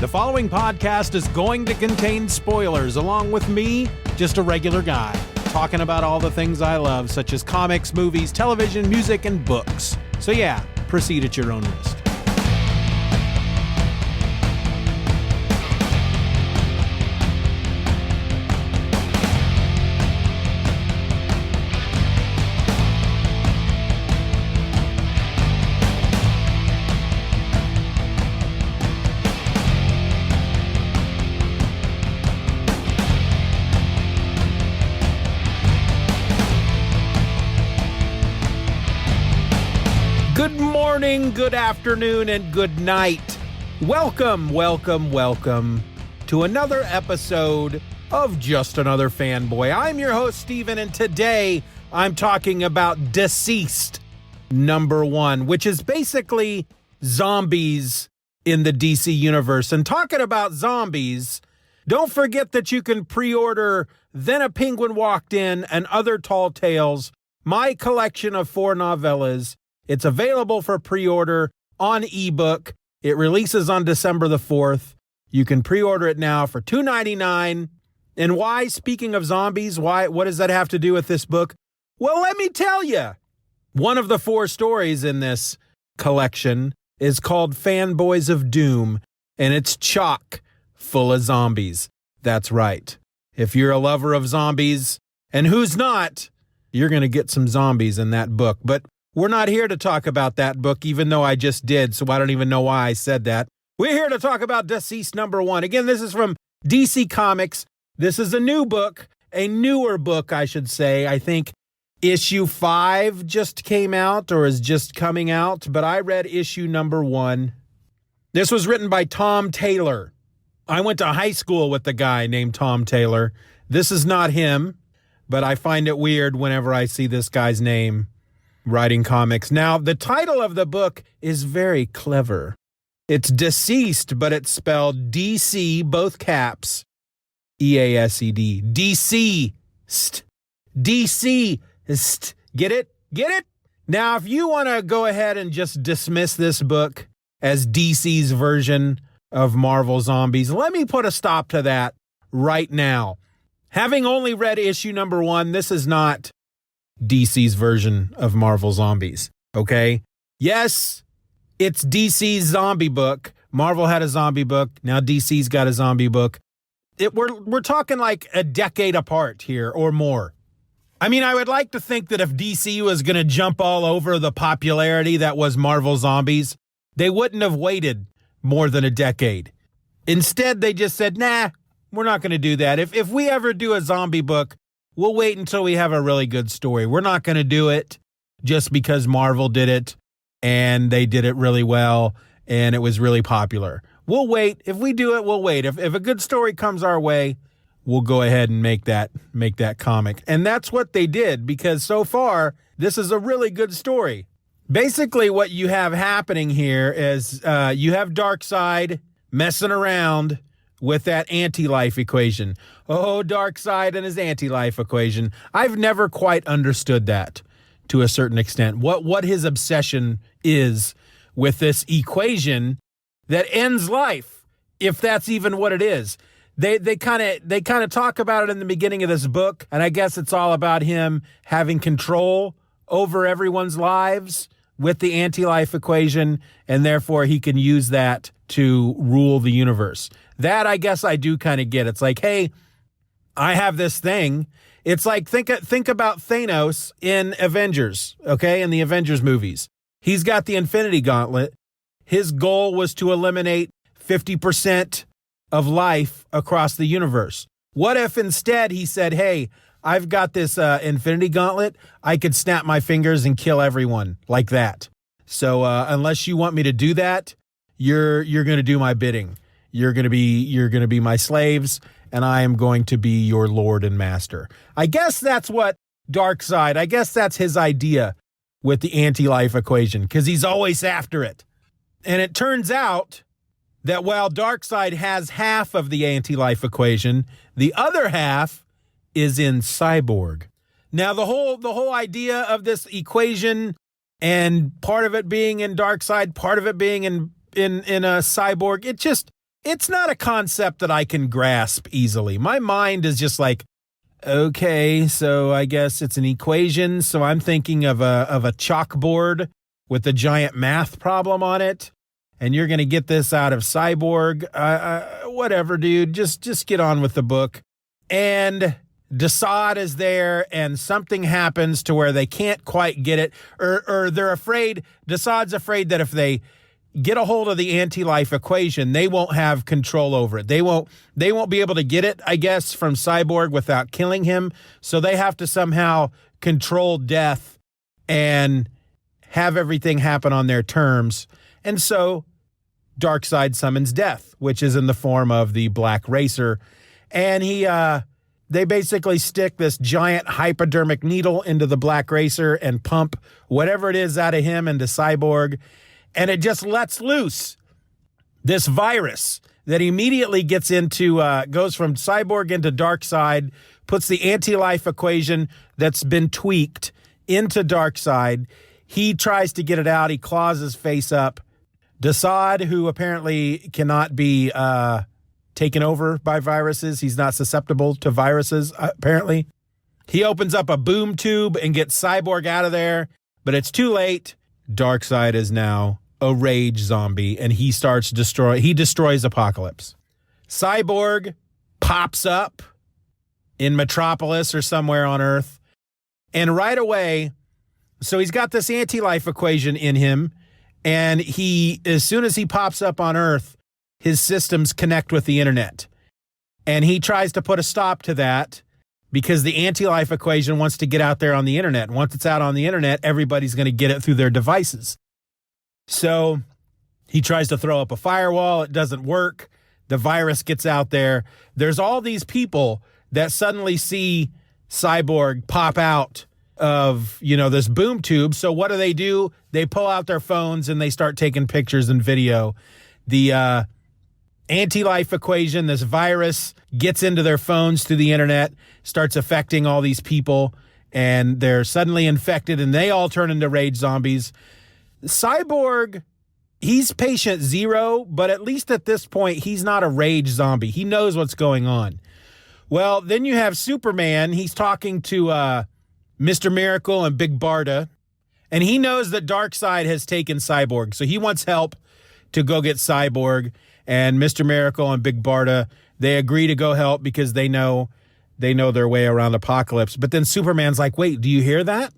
The following podcast is going to contain spoilers, along with me, just a regular guy, talking about all the things I love, such as comics, movies, television, music, and books. So yeah, proceed at your own risk. Good morning, good afternoon, and good night. Welcome to another episode of Just Another Fanboy. I'm your host, Steven, and today I'm talking about DCeased #1, which is basically zombies in the DC universe. And talking about zombies, don't forget that you can pre-order Then a Penguin Walked In and Other Tall Tales, my collection of 4 novellas. It's available for pre-order on ebook. It releases on December the 4th. You can pre-order it now for $2.99. And why, speaking of zombies, what does that have to do with this book? Well, let me tell you. One of the 4 stories in this collection is called Fanboys of Doom, and it's chock full of zombies. That's right. If you're a lover of zombies, and who's not, you're going to get some zombies in that book. But we're not here to talk about that book, even though I just did, so I don't even know why I said that. We're here to talk about DCeased #1. Again, this is from DC Comics. This is a new book, a newer book, I should say. I think issue 5 just came out or is just coming out, but I read issue #1. This was written by Tom Taylor. I went to high school with a guy named Tom Taylor. This is not him, but I find it weird whenever I see this guy's name writing comics. Now, the title of the book is very clever. It's DCeased, but it's spelled DC, both caps, E-A-S-E-D. DCeased. DCeased. Get it? Get it? Now, if you want to go ahead and just dismiss this book as DC's version of Marvel Zombies, let me put a stop to that right now. Having only read issue #1, this is not DC's version of Marvel Zombies, okay? Yes, it's DC's zombie book. Marvel had a zombie book. Now DC's got a zombie book. We're talking like a decade apart here or more. I mean, I would like to think that if DC was going to jump all over the popularity that was Marvel Zombies, they wouldn't have waited more than a decade. Instead, they just said, nah, we're not going to do that. If we ever do a zombie book, we'll wait until we have a really good story. We're not going to do it just because Marvel did it and they did it really well and it was really popular. We'll wait. If we do it, we'll wait. If a good story comes our way, we'll go ahead and make that comic. And that's what they did, because so far, this is a really good story. Basically, what you have happening here is you have Darkseid messing around with that anti-life equation. Oh, Darkseid and his anti-life equation. I've never quite understood that to a certain extent. What his obsession is with this equation that ends life, if that's even what it is. They kind of talk about it in the beginning of this book, and I guess it's all about him having control over everyone's lives with the anti-life equation, and therefore he can use that to rule the universe. That, I guess, I do kind of get. It's like, hey, I have this thing. It's like, think about Thanos in Avengers, okay, in the Avengers movies. He's got the Infinity Gauntlet. His goal was to eliminate 50% of life across the universe. What if instead he said, hey, I've got this Infinity Gauntlet. I could snap my fingers and kill everyone like that. So unless you want me to do that, you're going to do my bidding. You're going to be my slaves, and I am going to be your lord and master. I guess that's what Darkseid, I guess that's his idea with the anti-life equation, because he's always after it. And it turns out that while Darkseid has half of the anti-life equation, the other half is in Cyborg. Now, the whole idea of this equation, and part of it being in Darkseid, part of it being in a Cyborg, it's not a concept that I can grasp easily. My mind is just like, okay, so I guess it's an equation. So I'm thinking of a chalkboard with a giant math problem on it. And you're going to get this out of Cyborg. Whatever, dude. Just get on with the book. And DCeased is there, and something happens to where they can't quite get it, or they're afraid. DCeased's afraid that if they get a hold of the anti-life equation, they won't have control over it. They won't be able to get it, I guess, from Cyborg without killing him. So they have to somehow control death and have everything happen on their terms. And so Darkseid summons death, which is in the form of the Black Racer. And they basically stick this giant hypodermic needle into the Black Racer and pump whatever it is out of him into Cyborg. And it just lets loose this virus that immediately gets into, goes from Cyborg into Darkseid, puts the anti-life equation that's been tweaked into Darkseid. He tries to get it out. He claws his face up. DCeased, who apparently cannot be taken over by viruses. He's not susceptible to viruses, apparently. He opens up a boom tube and gets Cyborg out of there, but it's too late. Darkseid is now a rage zombie, and he destroys Apocalypse. Cyborg pops up in Metropolis or somewhere on Earth, and right away, so he's got this anti-life equation in him, and as soon as he pops up on Earth, his systems connect with the internet. And he tries to put a stop to that because the anti-life equation wants to get out there on the internet. And once it's out on the internet, everybody's going to get it through their devices. So he tries to throw up a firewall. It doesn't work. The virus gets out there. There's all these people that suddenly see Cyborg pop out of, this boom tube. So what do? They pull out their phones and they start taking pictures and video. The anti-life equation, this virus, gets into their phones through the internet, starts affecting all these people, and they're suddenly infected, and they all turn into rage zombies. Cyborg, he's patient zero, but at least at this point, he's not a rage zombie. He knows what's going on. Well, then you have Superman. He's talking to Mr. Miracle and Big Barda, and he knows that Darkseid has taken Cyborg, so he wants help to go get Cyborg. And Mr. Miracle and Big Barda, they agree to go help because they know their way around Apocalypse. But then Superman's like, wait, do you hear that?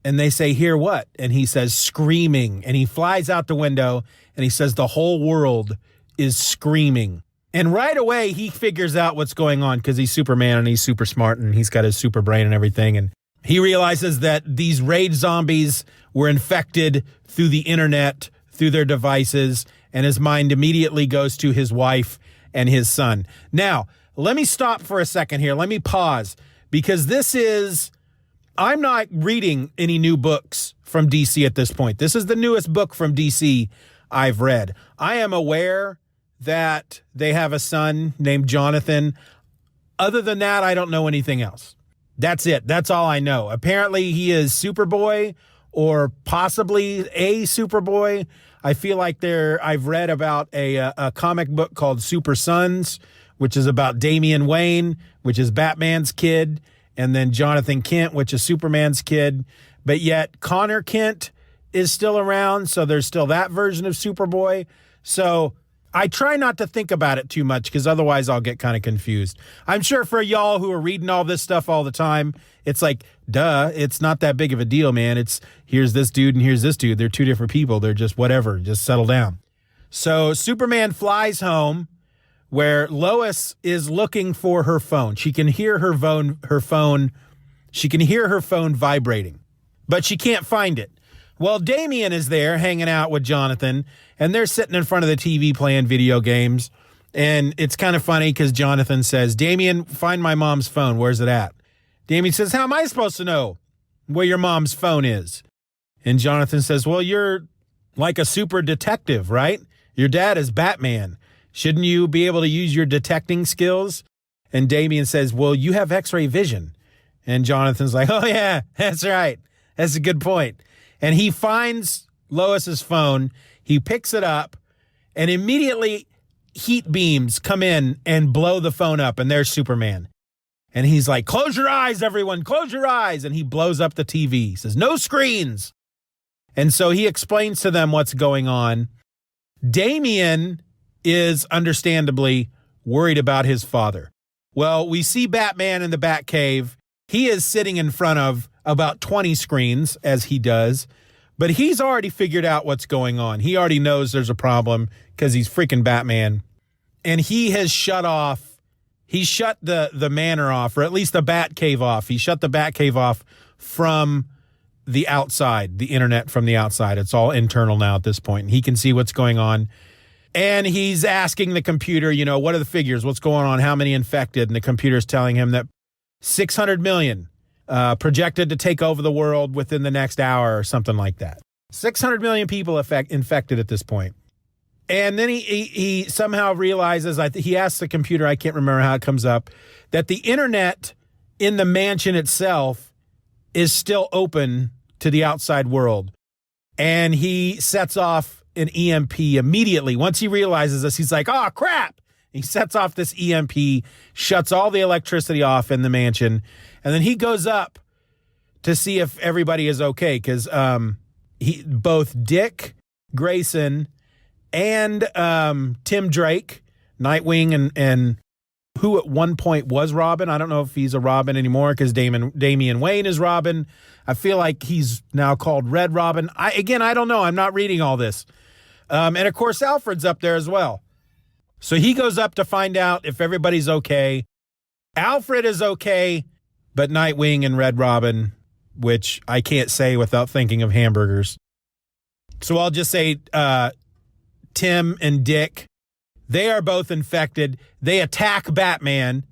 And they say, hear what? And he says, screaming. And he flies out the window and he says, the whole world is screaming. And right away, he figures out what's going on because he's Superman and he's super smart and he's got his super brain and everything. And he realizes that these rage zombies were infected through the internet, through their devices, and his mind immediately goes to his wife and his son. Now, let me stop for a second here. Let me pause, because I'm not reading any new books from DC at this point. This is the newest book from DC I've read. I am aware that they have a son named Jonathan. Other than that, I don't know anything else. That's it. That's all I know. Apparently, he is Superboy, or possibly a Superboy. I feel like I've read about a comic book called Super Sons, which is about Damian Wayne, which is Batman's kid, and then Jonathan Kent, which is Superman's kid. But yet Connor Kent is still around, so there's still that version of Superboy. So I try not to think about it too much because otherwise I'll get kind of confused. I'm sure for y'all who are reading all this stuff all the time, it's like, duh, it's not that big of a deal, man. It's here's this dude and here's this dude. They're two different people. They're just whatever. Just settle down. So Superman flies home where Lois is looking for her phone. She can hear her phone. She can hear her phone vibrating, but she can't find it. Well, Damian is there hanging out with Jonathan, and they're sitting in front of the TV playing video games. And it's kind of funny because Jonathan says, Damian, find my mom's phone. Where's it at? Damian says, how am I supposed to know where your mom's phone is? And Jonathan says, well, you're like a super detective, right? Your dad is Batman. Shouldn't you be able to use your detecting skills? And Damian says, well, you have X-ray vision. And Jonathan's like, oh, yeah, that's right. That's a good point. And he finds Lois's phone. He picks it up, and immediately heat beams come in and blow the phone up, and there's Superman. And he's like, close your eyes, everyone, close your eyes. And he blows up the TV. He says, no screens. And so he explains to them what's going on. Damian is understandably worried about his father. Well, we see Batman in the Batcave. He is sitting in front of about 20 screens, as he does. But he's already figured out what's going on. He already knows there's a problem because he's freaking Batman. And he has shut the manor off, or at least the Batcave off. He shut the Batcave off from the outside, the internet from the outside. It's all internal now at this point. And he can see what's going on. And he's asking the computer, what are the figures? What's going on? How many infected? And the computer's telling him that 600 million projected to take over the world within the next hour or something like that. 600 million people infected at this point. And then he somehow realizes, he asks the computer, I can't remember how it comes up, that the internet in the mansion itself is still open to the outside world. And he sets off an EMP immediately. Once he realizes this, he's like, oh, crap. He sets off this EMP, shuts all the electricity off in the mansion. And then he goes up to see if everybody is okay. Because both Dick Grayson and Tim Drake, Nightwing, and who at one point was Robin. I don't know if he's a Robin anymore because Damian Wayne is Robin. I feel like he's now called Red Robin. I don't know. I'm not reading all this. And, of course, Alfred's up there as well. So he goes up to find out if everybody's okay. Alfred is okay, but Nightwing and Red Robin, which I can't say without thinking of hamburgers. So I'll just say Tim and Dick, they are both infected. They attack Batman.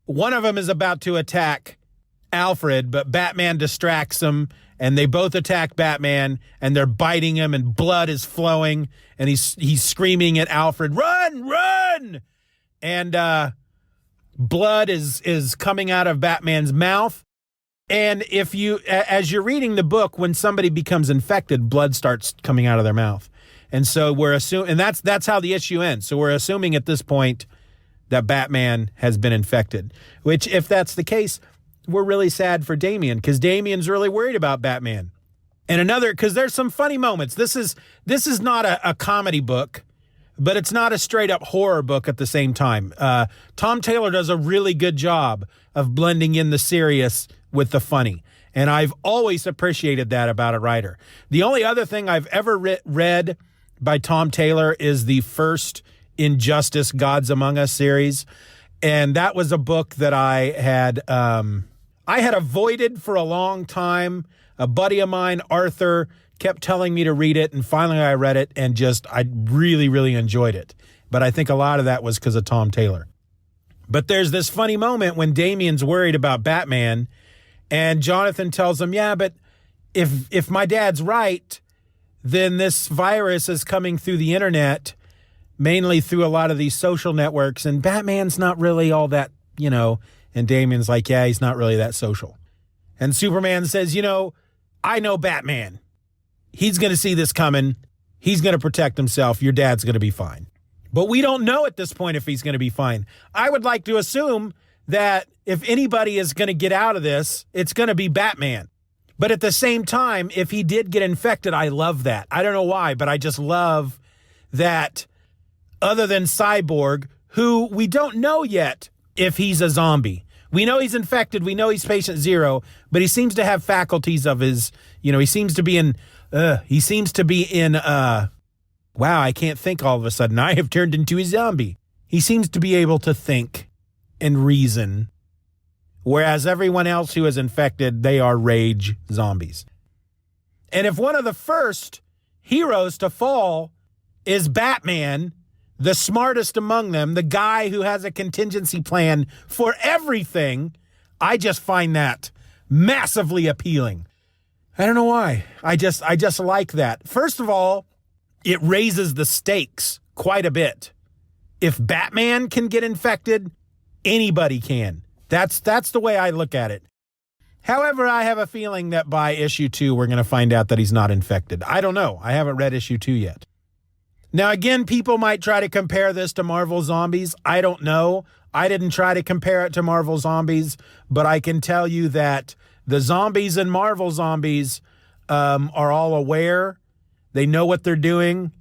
One of them is about to attack Alfred, but Batman distracts them, and they both attack Batman, and they're biting him, and blood is flowing, and he's screaming at Alfred, run, run! And blood is coming out of Batman's mouth. And as you're reading the book, when somebody becomes infected, blood starts coming out of their mouth. And so we're assuming, and that's how the issue ends. So we're assuming at this point that Batman has been infected, which, if that's the case, we're really sad for Damian, because Damian's really worried about Batman. And because there's some funny moments. This is not a comedy book, but it's not a straight up horror book at the same time. Tom Taylor does a really good job of blending in the serious with the funny. And I've always appreciated that about a writer. The only other thing I've ever read by Tom Taylor is the first Injustice Gods Among Us series. And that was a book that I had avoided for a long time. A buddy of mine, Arthur, kept telling me to read it. And finally I read it and I really, really enjoyed it. But I think a lot of that was because of Tom Taylor. But there's this funny moment when Damian's worried about Batman, and Jonathan tells him, yeah, but if my dad's right, then this virus is coming through the internet, mainly through a lot of these social networks, and Batman's not really all that, and Damian's like, yeah, he's not really that social. And Superman says, I know Batman. He's going to see this coming. He's going to protect himself. Your dad's going to be fine. But we don't know at this point if he's going to be fine. I would like to assume that if anybody is going to get out of this, it's going to be Batman. But at the same time, if he did get infected, I love that. I don't know why, but I just love that, other than Cyborg, who we don't know yet if he's a zombie. We know he's infected. We know he's patient zero, but he seems to have faculties of his, he seems to be in, wow, I can't think all of a sudden. I have turned into a zombie. He seems to be able to think and reason, whereas everyone else who is infected, they are rage zombies. And if one of the first heroes to fall is Batman, the smartest among them, the guy who has a contingency plan for everything, I just find that massively appealing. I don't know why. I just like that. First of all, it raises the stakes quite a bit. If Batman can get infected, anybody can. That's the way I look at it. However, I have a feeling that by issue 2, we're going to find out that he's not infected. I don't know. I haven't read issue 2 yet. Now, again, people might try to compare this to Marvel Zombies. I don't know. I didn't try to compare it to Marvel Zombies, but I can tell you that the zombies in Marvel Zombies are all aware. They know what they're doing.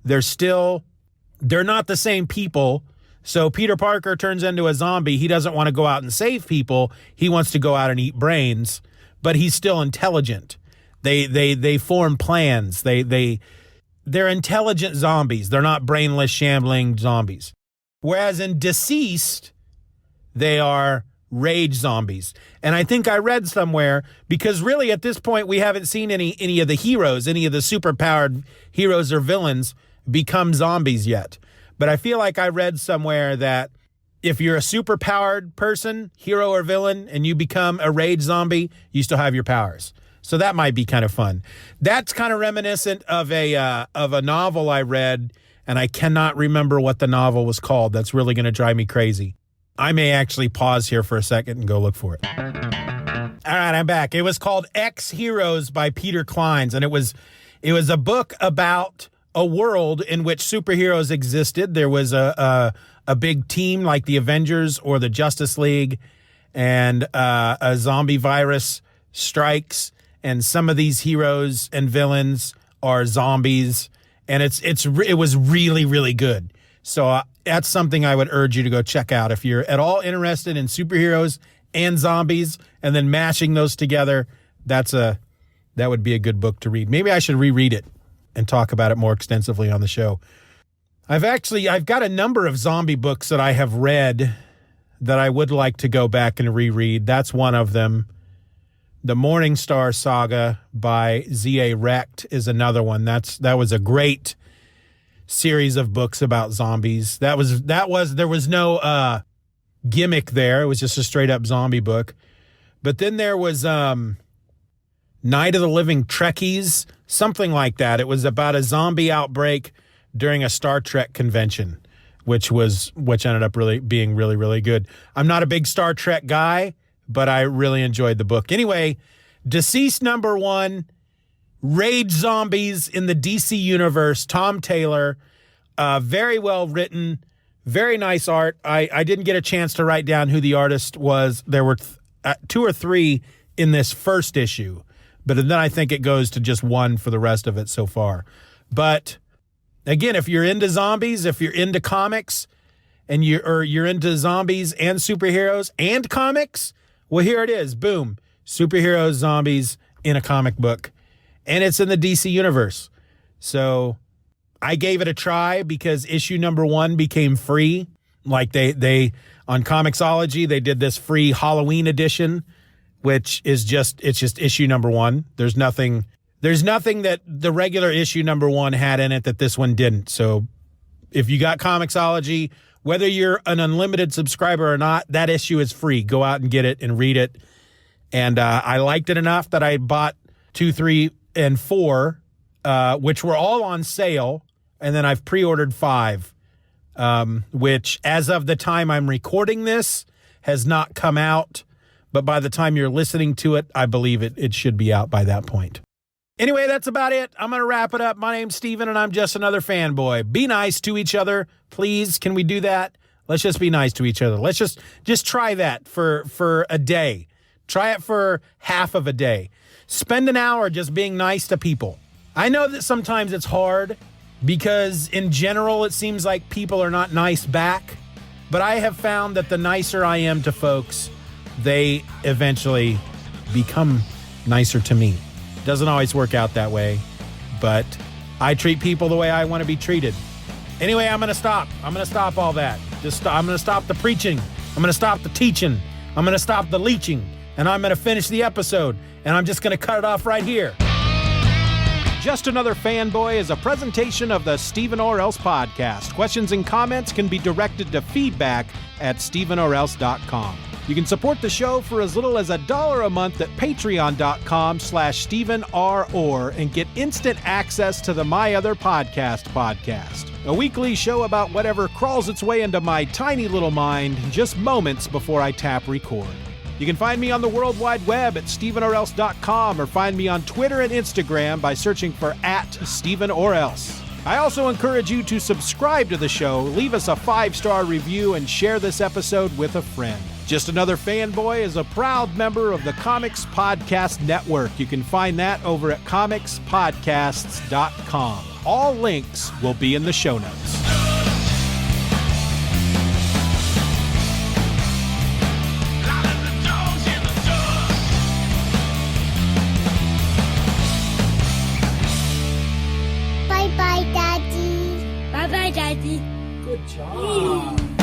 They're not the same people. So Peter Parker turns into a zombie. He doesn't want to go out and save people. He wants to go out and eat brains, but he's still intelligent. They form plans. They're intelligent zombies. They're not brainless, shambling zombies. Whereas in DCeased, they are rage zombies. And I think I read somewhere, because really at this point we haven't seen any of the heroes, any of the superpowered heroes or villains become zombies yet. But I feel like I read somewhere that if you're a superpowered person, hero or villain, and you become a rage zombie, you still have your powers. So that might be kind of fun. That's kind of reminiscent of a novel I read, and I cannot remember what the novel was called. That's really going to drive me crazy. I may actually pause here for a second and go look for it. All right, I'm back. It was called Ex-Heroes by Peter Clines, and it was a book about a world in which superheroes existed. There was a big team like the Avengers or the Justice League, and a zombie virus strikes, and some of these heroes and villains are zombies, and it was really, really good. So that's something I would urge you to go check out if you're at all interested in superheroes and zombies, and then mashing those together. That would be a good book to read. Maybe I should reread it and talk about it more extensively on the show. I've got a number of zombie books that I have read that I would like to go back and reread. That's one of them. The Morningstar Saga by Z.A. Recht is another one. That was a great series of books about zombies. There was no gimmick there. It was just a straight up zombie book. But then there was Night of the Living Trekkies, something like that. It was about a zombie outbreak during a Star Trek convention, which ended up being really, really good. I'm not a big Star Trek guy, but I really enjoyed the book. Anyway, DCeased #1, Rage Zombies in the DC Universe, Tom Taylor, very well written, very nice art. I didn't get a chance to write down who the artist was. There were 2 or 3 in this first issue, but then I think it goes to just 1 for the rest of it so far. But again, if you're into zombies, if you're into comics, and you're into zombies and superheroes and comics, well, here it is. Boom. Superheroes, zombies in a comic book. And it's in the DC universe. So I gave it a try because issue #1 became free. Like they on Comixology, they did this free Halloween edition, which is just issue #1. There's nothing that the regular issue #1 had in it that this one didn't. So if you got Comixology, whether you're an unlimited subscriber or not, that issue is free. Go out and get it and read it. And I liked it enough that I bought 2, 3, and 4, which were all on sale. And then I've pre-ordered 5, which as of the time I'm recording this has not come out. But by the time you're listening to it, I believe it should be out by that point. Anyway, that's about it. I'm going to wrap it up. My name's Steven, and I'm just another fanboy. Be nice to each other. Please, can we do that? Let's just be nice to each other. Let's just try that for a day. Try it for half of a day. Spend an hour just being nice to people. I know that sometimes it's hard because in general, it seems like people are not nice back. But I have found that the nicer I am to folks, they eventually become nicer to me. Doesn't always work out that way, but I treat people the way I want to be treated. Anyway, I'm going to stop. I'm going to stop all that. I'm going to stop the preaching. I'm going to stop the teaching. I'm going to stop the leeching. And I'm going to finish the episode. And I'm just going to cut it off right here. Just Another Fanboy is a presentation of the Stephen or Else podcast. Questions and comments can be directed to feedback@StephenOrElse.com. You can support the show for as little as $1 a month at patreon.com/StephenROr and get instant access to the My Other podcast, a weekly show about whatever crawls its way into my tiny little mind just moments before I tap record. You can find me on the World Wide Web at StephenOrElse.com or find me on Twitter and Instagram by searching for @StephenOrElse. I also encourage you to subscribe to the show, leave us a 5-star review, and share this episode with a friend. Just Another Fanboy is a proud member of the Comics Podcast Network. You can find that over at comicspodcasts.com. All links will be in the show notes. Bye-bye, Daddy. Bye-bye, Daddy. Good job.